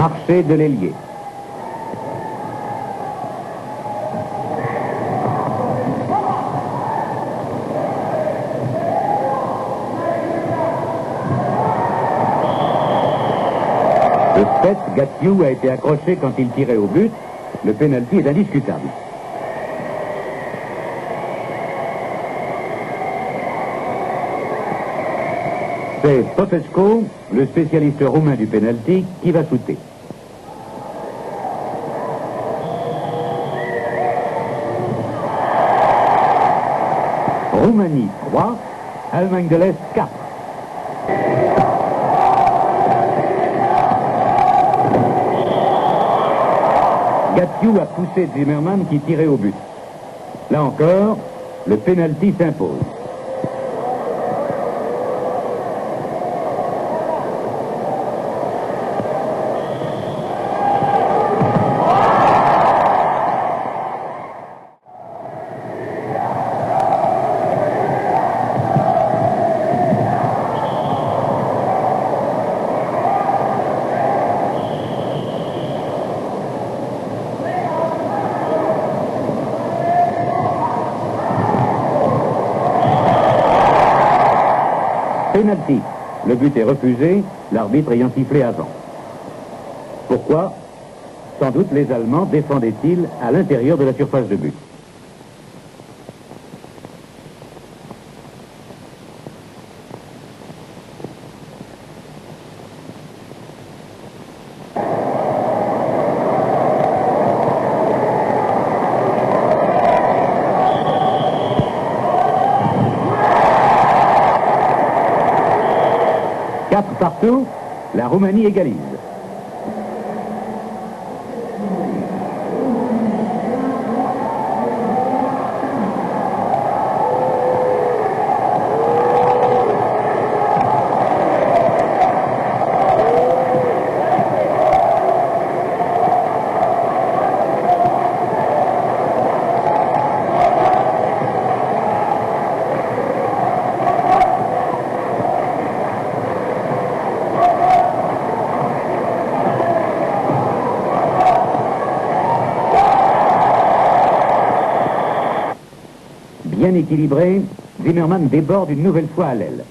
Marché de l'ailier. De fait, Gathiou a été accroché quand il tirait au but. Le pénalty est indiscutable. C'est Popescu, le spécialiste roumain du pénalty, qui va shooter. Roumanie 3, Allemagne de l'Est 4. Gathiou a poussé Zimmermann qui tirait au but. Là encore, le pénalty s'impose. Penalty. Le but est refusé, l'arbitre ayant sifflé avant. Pourquoi? Sans doute les Allemands défendaient-ils à l'intérieur de la surface de but. Partout, la Roumanie égalise. Bien équilibré, Zimmermann déborde une nouvelle fois à l'aile.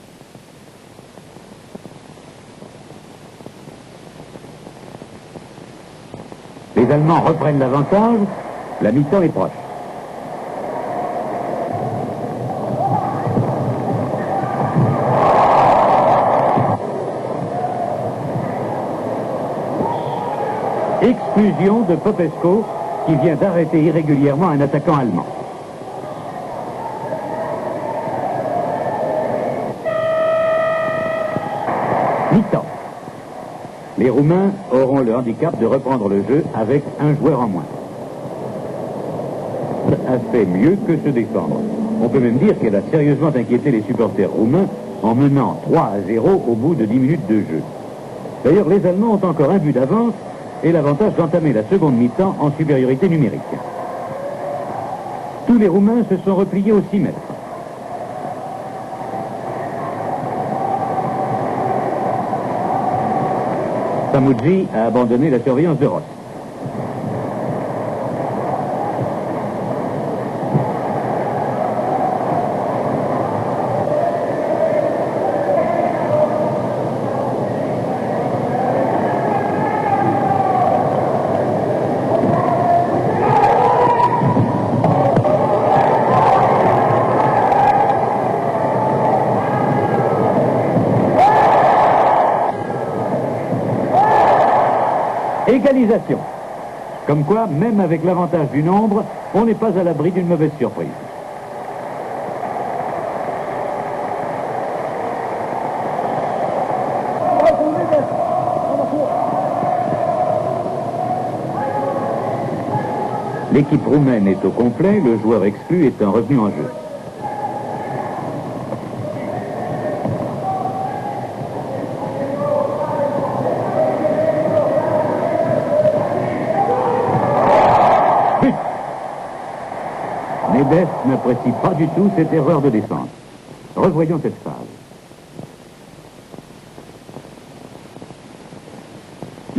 Les Allemands reprennent l'avantage, la mi-temps est proche. Exclusion de Popescu qui vient d'arrêter irrégulièrement un attaquant allemand. Mi-temps. Les Roumains auront le handicap de reprendre le jeu avec un joueur en moins. A fait mieux que se défendre. On peut même dire qu'elle a sérieusement inquiété les supporters roumains en menant 3-0 au bout de 10 minutes de jeu. D'ailleurs, les Allemands ont encore un but d'avance et l'avantage d'entamer la seconde mi-temps en supériorité numérique. Tous les Roumains se sont repliés aux 6 mètres. Samouji a abandonné la surveillance de Ross. Égalisation. Comme quoi, même avec l'avantage du nombre, on n'est pas à l'abri d'une mauvaise surprise. L'équipe roumaine est au complet, le joueur exclu étant revenu en jeu. Nedes n'apprécie pas du tout cette erreur de défense. Revoyons cette phase.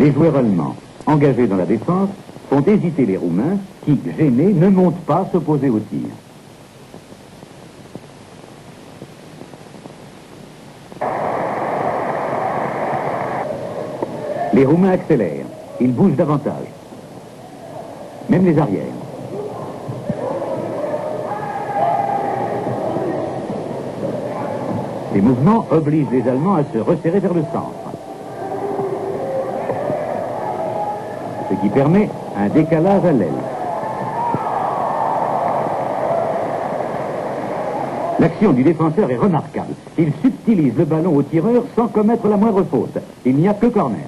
Les joueurs allemands, engagés dans la défense, font hésiter les Roumains qui, gênés, ne montent pas s'opposer au tir. Les Roumains accélèrent. Ils bougent davantage. Même les arrières. Ces mouvements obligent les Allemands à se resserrer vers le centre. Ce qui permet un décalage à l'aile. L'action du défenseur est remarquable. Il subtilise le ballon au tireur sans commettre la moindre faute. Il n'y a que corner.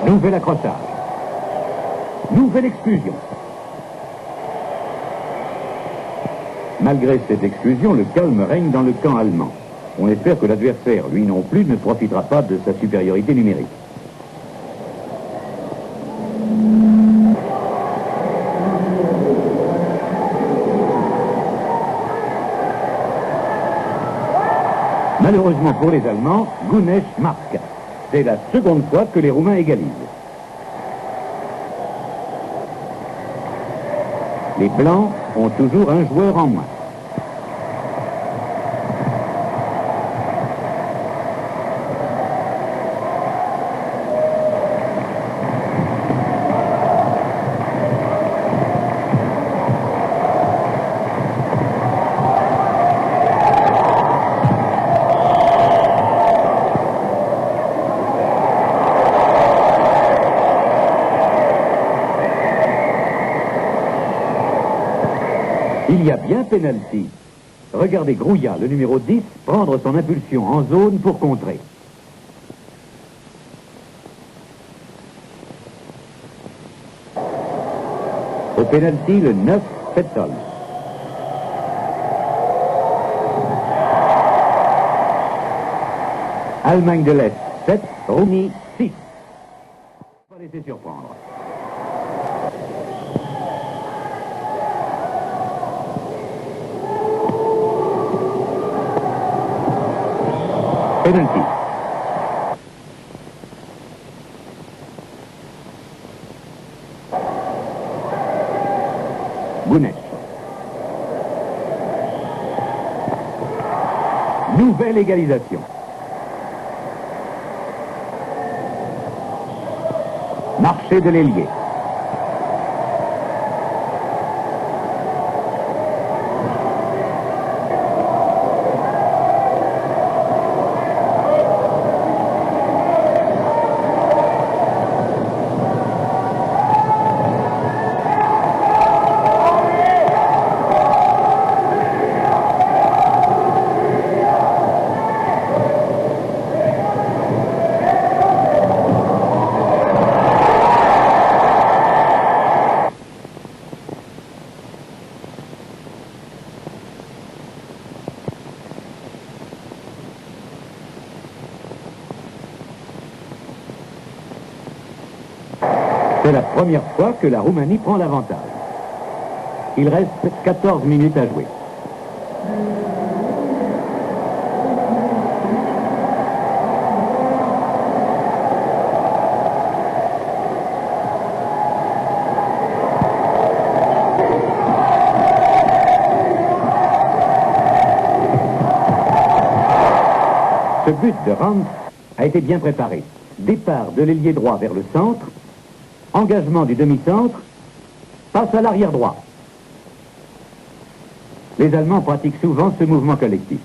Nouvel accrochage. Nouvelle exclusion. Malgré cette exclusion, le calme règne dans le camp allemand. On espère que l'adversaire, lui non plus, ne profitera pas de sa supériorité numérique. Malheureusement pour les Allemands, Gunesch marque. C'est la seconde fois que les Roumains égalisent. Les Blancs ont toujours un joueur en moins. Il y a bien pénalty. Regardez Grouillat, le numéro 10, prendre son impulsion en zone pour contrer. Au pénalty, le 9, Petzold. Allemagne de l'Est, 7, Roumanie, 6. On va laisser surprendre. Penalty. Gunesch. Nouvelle égalisation. Marché de l'ailier. C'est la première fois que la Roumanie prend l'avantage. Il reste 14 minutes à jouer. Ce but de Randt a été bien préparé. Départ de l'ailier droit vers le centre, engagement du demi-centre, passe à l'arrière droit. Les Allemands pratiquent souvent ce mouvement collectif.